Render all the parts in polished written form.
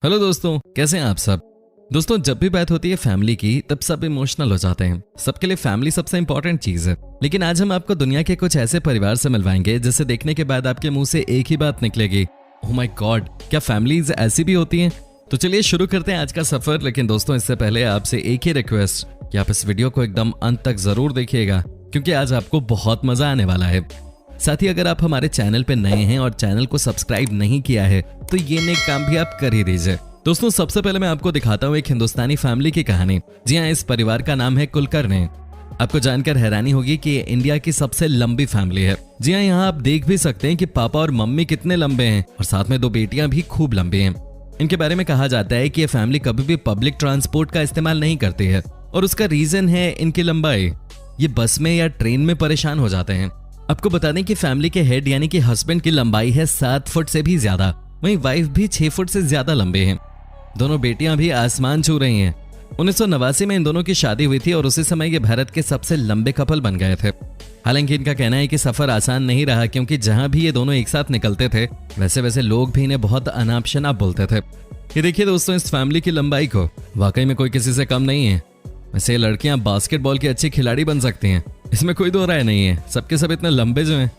Hello दोस्तों, कैसे हैं आप सब। दोस्तों, जब भी बात होती है फैमिली की तब सब इमोशनल हो जाते हैं। सबके लिए फैमिली सबसे इंपॉर्टेंट चीज है। लेकिन आज हम आपको दुनिया के कुछ ऐसे परिवार से मिलवाएंगे जिसे देखने के बाद आपके मुंह से एक ही बात निकलेगी, ओह माय गॉड, क्या फैमिलीज ऐसी भी होती हैं। तो चलिए शुरू करते हैं आज का सफर। लेकिन दोस्तों, इससे पहले आपसे एक ही रिक्वेस्ट कि आप इस वीडियो को एकदम अंत तक जरूर देखिएगा, क्योंकि आज आपको बहुत मजा आने वाला है। साथ ही अगर आप हमारे चैनल पे नए हैं और चैनल को सब्सक्राइब नहीं किया है तो ये नेक काम भी आप कर ही दीजिए। दोस्तों, सबसे पहले मैं आपको दिखाता हूँ एक हिंदुस्तानी फैमिली की कहानी। जी हाँ, इस परिवार का नाम है कुलकर्णी। आपको जानकर हैरानी होगी कि ये इंडिया की सबसे लंबी फैमिली है। जी हाँ, यहाँ आप देख भी सकते हैं कि पापा और मम्मी कितने लंबे हैं और साथ में 2 बेटियां भी खूब लंबी हैं। इनके बारे में कहा जाता है कि ये फैमिली कभी भी पब्लिक ट्रांसपोर्ट का इस्तेमाल नहीं करती है और उसका रीजन है इनकी लंबाई। ये बस में या ट्रेन में परेशान हो जाते हैं। आपको बता दें कि फैमिली के हेड यानी कि हस्बैंड की लंबाई है 7 फुट से भी ज्यादा, वहीं वाइफ भी 6 फुट से ज्यादा लंबे हैं। दोनों बेटियां भी आसमान छू रही हैं। 1989 में इन दोनों की शादी हुई थी और उसी समय ये भारत के सबसे लंबे कपल बन गए थे। हालांकि इनका कहना है कि सफर आसान नहीं रहा, क्योंकि जहां भी ये दोनों एक साथ निकलते थे वैसे वैसे लोग भी इन्हें बहुत अनाप शनाप बोलते थे। ये देखिए दोस्तों, इस फैमिली की लंबाई को, वाकई में कोई किसी से कम नहीं है। वैसे लड़कियां बास्केटबॉल की अच्छी खिलाड़ी बन सकती हैं, इसमें कोई दो राय नहीं है। सबके सब इतने लंबे जो हैं।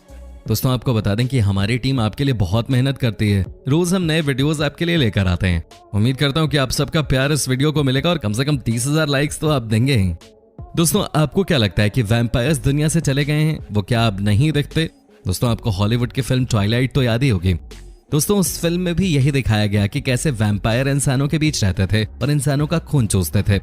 दोस्तों, आपको बता दें कि हमारी टीम आपके लिए बहुत मेहनत करती है। रोज हम नए वीडियोस आपके लिए लेकर आते हैं। उम्मीद करता हूं कि आप सबका प्यार इस वीडियो को मिलेगा और कम से कम 30,000 लाइक्स तो आप देंगे ही। दोस्तों, आपको क्या लगता है कि वैम्पायर्स दुनिया से चले गए हैं? वो क्या अब नहीं दिखते? दोस्तों, आपको हॉलीवुड की फिल्म ट्वाइलाइट तो याद ही होगी। दोस्तों, उस फिल्म में भी यही दिखाया गया कि कैसे वैम्पायर इंसानों के बीच रहते थे और इंसानों का खून चूसते थे।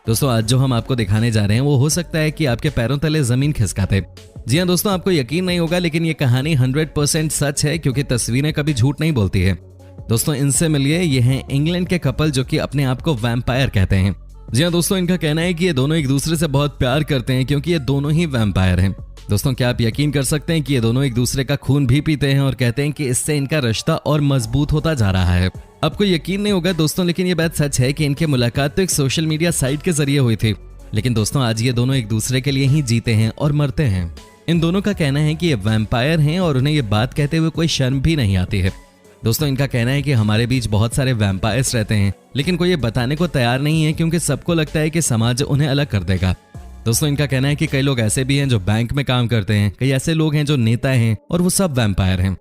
दोस्तों, आज जो हम आपको दिखाने जा रहे हैं वो हो सकता है कि आपके पैरों तले जमीन खिसकाते। जी हाँ दोस्तों, आपको यकीन नहीं होगा, लेकिन ये कहानी 100% सच है, क्योंकि तस्वीरें कभी झूठ नहीं बोलती है। दोस्तों, इनसे मिलिए, ये हैं इंग्लैंड के कपल जो कि अपने आप को वैम्पायर कहते हैं। जी हाँ दोस्तों, इनका कहना है कि ये दोनों एक दूसरे से बहुत प्यार करते हैं, क्योंकि ये दोनों ही वैम्पायर हैं। दोस्तों, क्या आप यकीन कर सकते हैं कि ये दोनों एक दूसरे का खून भी पीते हैं और कहते हैं कि इससे इनका रिश्ता और मजबूत होता जा रहा है। आपको यकीन नहीं होगा दोस्तों, लेकिन ये बात सच है कि इनकी मुलाकात तो एक सोशल मीडिया साइट के जरिए हुई थी। लेकिन दोस्तों, आज ये दोनों एक दूसरे के लिए ही जीते हैं और मरते हैं। इन दोनों का कहना है कि ये वैम्पायर हैं और उन्हें ये बात कहते हुए कोई शर्म भी नहीं आती है। दोस्तों, इनका कहना है कि हमारे बीच बहुत सारे वैम्पायर्स रहते हैं, लेकिन कोई ये बताने को तैयार नहीं है, क्योंकि सबको लगता है कि समाज उन्हें अलग कर देगा। दोस्तों, इनका कहना है कि कई लोग ऐसे भी हैं जो बैंक में काम करते हैं, कई ऐसे लोग हैं जो नेता हैं, और वो सब वैम्पायर हैं।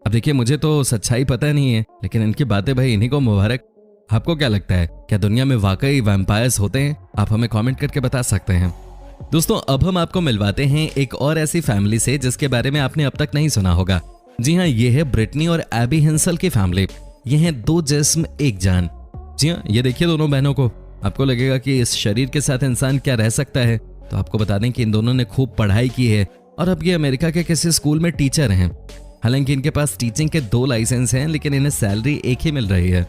अब देखिए, मुझे तो सच्चाई पता नहीं है, लेकिन इनकी बातें भाई इन्हीं को मुबारक। आपको क्या लगता है, क्या दुनिया में वाकई वैम्पायर्स होते हैं? आप हमें कमेंट करके बता सकते हैं। दोस्तों, अब हम आपको मिलवाते हैं एक और ऐसी फैमिली से जिसके बारे में आपने अब तक नहीं सुना होगा। जी हाँ, ये है ब्रिटनी और एबी हिंसल की फैमिली। ये हैं 2 जिस्म एक जान। जी हाँ, ये देखिए दोनों बहनों को। आपको लगेगा कि इस शरीर के साथ इंसान क्या रह सकता है, तो आपको बता दें कि इन दोनों ने खूब पढ़ाई की है और अब ये अमेरिका के किसी स्कूल में टीचर हैं। हालांकि इनके पास टीचिंग के 2 लाइसेंस हैं, लेकिन इन्हें सैलरी एक ही मिल रही है।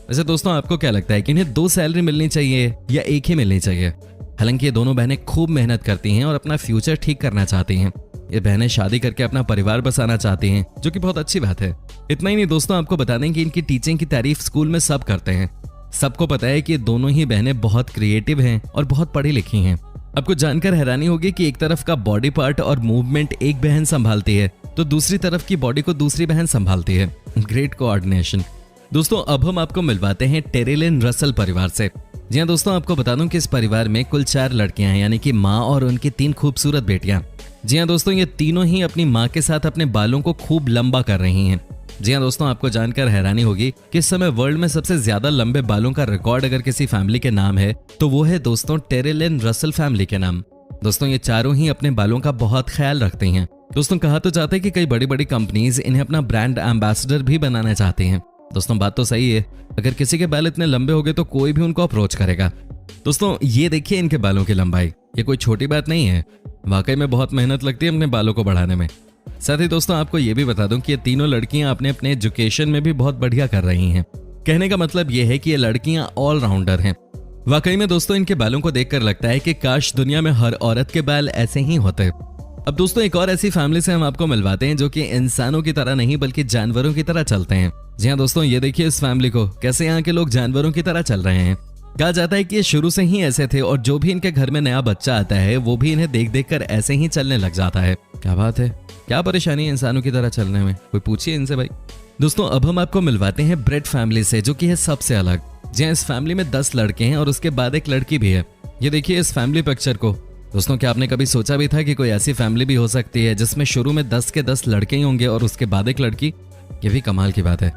वैसे दोस्तों, आपको क्या लगता है कि इन्हें 2 सैलरी मिलनी चाहिए या एक ही मिलनी चाहिए? हालांकि ये दोनों बहनें खूब मेहनत करती हैं और अपना फ्यूचर ठीक करना चाहती हैं। ये बहनें शादी करके अपना परिवार बसाना चाहती हैं, जो कि बहुत अच्छी बात है। इतना ही नहीं दोस्तों, आपको बता दें कि इनकी टीचिंग की तारीफ स्कूल में सब करते हैं। सबको पता है कि ये दोनों ही बहनें बहुत क्रिएटिव हैं और बहुत पढ़ी लिखी हैं। आपको जानकर हैरानी होगी कि एक तरफ का बॉडी पार्ट और मूवमेंट एक बहन संभालती है, तो दूसरी तरफ की बॉडी को दूसरी बहन संभालती है। Great coordination. दोस्तों, अब हम आपको मिलवाते हैं टेरिलिन रसल परिवार से। जी हाँ दोस्तों, आपको बता दूं कि इस परिवार में कुल 4 लड़कियां हैं, यानी कि माँ और उनकी 3 खूबसूरत बेटियां। जी हाँ दोस्तों, ये तीनों ही अपनी माँ के साथ अपने बालों को खूब लंबा कर रही हैं। जी हाँ दोस्तों, आपको जानकर हैरानी होगी कि इस समय वर्ल्ड में सबसे ज्यादा लंबे बालों का रिकॉर्ड अगर किसी फैमिली के नाम है तो वो है दोस्तों टेरिलिन रसल फैमिली के नाम। दोस्तों, ये चारों ही अपने बालों का बहुत ख्याल रखती हैं। दोस्तों, कहा तो जाता है कि कई बड़ी बड़ी कंपनीज इन्हें अपना ब्रांड एम्बेसडर भी बनाना चाहती हैं। दोस्तों, बात तो सही है, अगर किसी के बाल इतने लंबे हो गए तो कोई भी उनको अप्रोच करेगा। दोस्तों, ये देखिए इनके बालों की लंबाई, ये कोई छोटी बात नहीं है। वाकई में बहुत मेहनत लगती है अपने बालों को बढ़ाने में। साथ ही दोस्तों, आपको ये भी बता दूं कि ये तीनों लड़कियां अपने अपने एजुकेशन में भी बहुत बढ़िया कर रही हैं। कहने का मतलब ये है कि ये लड़कियां ऑलराउंडर हैं। वाकई में दोस्तों, इनके बालों को देखकर लगता है कि काश दुनिया में हर औरत के बाल ऐसे ही होते। अब दोस्तों, एक और ऐसी फैमिली से हम आपको मिलवाते हैं जो कि इंसानों की तरह नहीं बल्कि जानवरों की तरह चलते हैं। जी हाँ दोस्तों, ये देखिए इस फैमिली को, कैसे यहाँ के लोग जानवरों की तरह चल रहे हैं। कहा जाता है कि ये शुरू से ही ऐसे थे और जो भी इनके घर में नया बच्चा आता है वो भी इन्हें देख देख कर ऐसे ही चलने लग जाता है। क्या बात है, क्या परेशानी है इंसानों की तरह चलने में, कोई पूछिए इनसे भाई। दोस्तों अब हम आपको मिलवाते हैं ब्रेड फैमिली से, जो कि है सबसे अलग। जी हाँ, इस फैमिली में 10 लड़के हैं और उसके बाद एक लड़की भी है। ये देखिए इस फैमिली पिक्चर को। दोस्तों क्या आपने कभी सोचा भी था कि कोई ऐसी फैमिली भी हो सकती है जिसमें शुरू में 10 के 10 लड़के ही होंगे और उसके बाद एक लड़की? ये भी कमाल की बात है।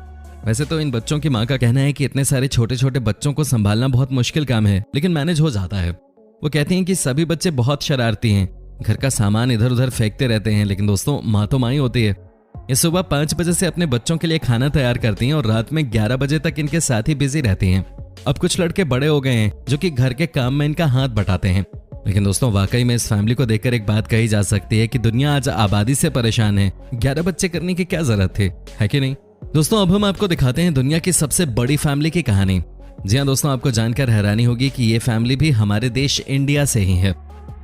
वैसे तो इन बच्चों की माँ का कहना है कि इतने सारे छोटे छोटे बच्चों को संभालना बहुत मुश्किल काम है, लेकिन मैनेज हो जाता है। वो कहती हैं कि सभी बच्चे बहुत शरारती हैं, घर का सामान इधर उधर फेंकते रहते हैं, लेकिन दोस्तों माँ तो माँ ही होती है। ये सुबह 5 बजे से अपने बच्चों के लिए खाना तैयार करती हैं और रात में 11 बजे तक इनके साथ ही बिजी रहती हैं। अब कुछ लड़के बड़े हो गए हैं जो कि घर के काम में इनका हाथ बटाते हैं, लेकिन दोस्तों वाकई में इस फैमिली को देखकर एक बात कही जा सकती है कि दुनिया आज आबादी से परेशान है। 11 बच्चे करने की क्या जरूरत थी, है कि नहीं? दोस्तों अब हम आपको दिखाते हैं दुनिया की सबसे बड़ी फैमिली की कहानी। जी हाँ दोस्तों, आपको जानकर हैरानी होगी कि ये फैमिली भी हमारे देश इंडिया से ही है।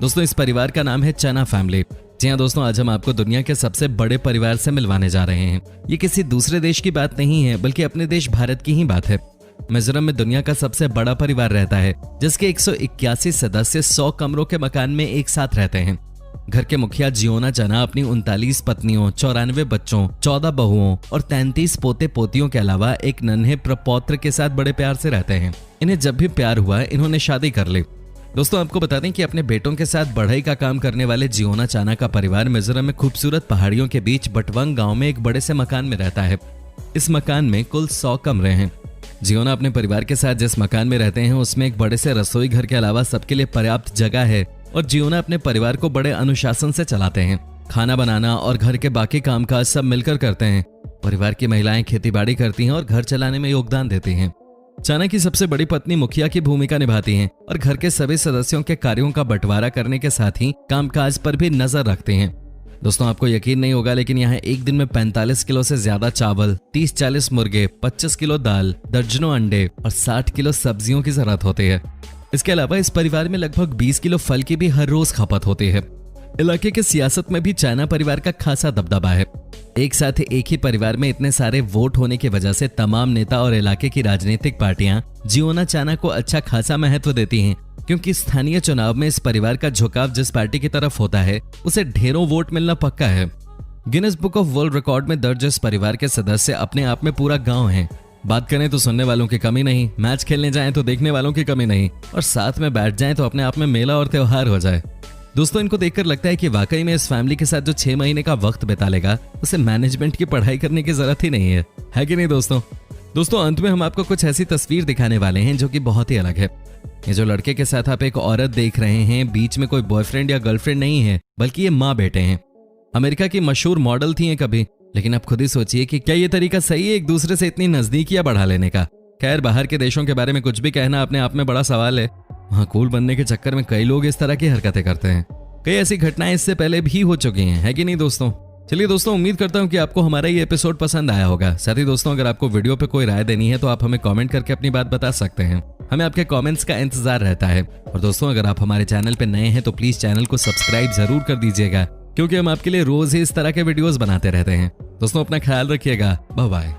दोस्तों इस परिवार का नाम है चना फैमिली। जी हाँ दोस्तों, आज हम आपको दुनिया के सबसे बड़े परिवार से मिलवाने जा रहे हैं। ये किसी दूसरे देश की बात नहीं है, बल्कि अपने देश भारत की ही बात है। मिजोरम में दुनिया का सबसे बड़ा परिवार रहता है, जिसके 181 सदस्य 100 कमरों के मकान में एक साथ रहते हैं। घर के मुखिया जियोना चना अपनी 39 पत्नियों, 94 बच्चों, 14 बहुओं और 33 पोते पोतियों के अलावा एक नन्हे प्रपौत्र के साथ बड़े प्यार से रहते हैं। इन्हें जब भी प्यार हुआ इन्होंने शादी कर ली। दोस्तों आपको बता दें कि अपने बेटों के साथ बढ़ई का काम करने वाले जियोना चाना का परिवार मिजोरम में खूबसूरत पहाड़ियों के बीच बटवंग गांव में एक बड़े से मकान में रहता है। इस मकान में कुल 100 कमरे हैं। जियोना अपने परिवार के साथ जिस मकान में रहते हैं उसमें एक बड़े से रसोई घर के अलावा सबके लिए पर्याप्त जगह है और जियोना अपने परिवार को बड़े अनुशासन से चलाते हैं। खाना बनाना और घर के बाकी कामकाज सब मिलकर करते हैं। परिवार की महिलाएं खेतीबाड़ी करती हैं और घर चलाने में योगदान देती हैं। चाना की सबसे बड़ी पत्नी मुखिया की भूमिका निभाती हैं और घर के सभी सदस्यों के कार्यों का बंटवारा करने के साथ ही कामकाज पर भी नजर रखती हैं। दोस्तों आपको यकीन नहीं होगा, लेकिन यहाँ एक दिन में 45 किलो से ज्यादा चावल, 30-40 मुर्गे, 25 किलो दाल, दर्जनों अंडे और 60 किलो सब्जियों की जरूरत होती है। इसके अलावा इस परिवार में लगभग 20 किलो फल की भी हर रोज खपत होती है। इलाके के सियासत में भी चाना परिवार का खासा दबदबा है। एक साथ एक ही परिवार में इतने सारे वोट होने की वजह से तमाम नेता और इलाके की राजनीतिक पार्टियां जियोना चाना को अच्छा खासा महत्व देती हैं, क्योंकि स्थानीय चुनाव में इस परिवार का झुकाव जिस पार्टी की तरफ होता है उसे ढेरों वोट मिलना पक्का है। Guinness book of world record में दर्ज इस परिवार के सदस्य अपने आप में पूरा गांव है। बात करें तो सुनने वालों की कमी नहीं, मैच खेलने जाएं तो देखने वालों की कमी नहीं, और साथ में बैठ जाएं तो अपने आप में मेला और त्योहार हो जाए। दोस्तों इनको देखकर लगता है कि वाकई में इस फैमिली के साथ जो 6 महीने का वक्त बिता लेगा उसे मैनेजमेंट की पढ़ाई करने की जरूरत ही नहीं है कि नहीं दोस्तों अंत में हम आपको कुछ ऐसी तस्वीर दिखाने वाले हैं जो कि बहुत ही अलग है। ये जो लड़के के साथ आप एक औरत देख रहे हैं, बीच में कोई बॉयफ्रेंड या गर्लफ्रेंड नहीं है, बल्कि ये माँ बेटे हैं। अमेरिका की मशहूर मॉडल थी ये कभी, लेकिन अब खुद ही सोचिए कि क्या ये तरीका सही है एक दूसरे से इतनी नजदीकियां बढ़ा लेने का। खैर, बाहर के देशों के बारे में कुछ भी कहना अपने आप में बड़ा सवाल है। वहाँ कूल बनने के चक्कर में कई लोग इस तरह की हरकतें करते हैं। कई ऐसी घटनाएं इससे पहले भी हो चुकी हैं, है कि नहीं दोस्तों? चलिए दोस्तों, उम्मीद करता हूं कि आपको हमारा ये एपिसोड पसंद आया होगा। साथ ही दोस्तों, अगर आपको वीडियो पे कोई राय देनी है तो आप हमें कमेंट करके अपनी बात बता सकते हैं। हमें आपके कमेंट्स का इंतजार रहता है। और दोस्तों, अगर आप हमारे चैनल पे नए हैं तो प्लीज चैनल को सब्सक्राइब जरूर कर दीजिएगा, क्योंकि हम आपके लिए रोज ही इस तरह के वीडियोस बनाते रहते हैं। दोस्तों अपना ख्याल रखिएगा। Bye bye.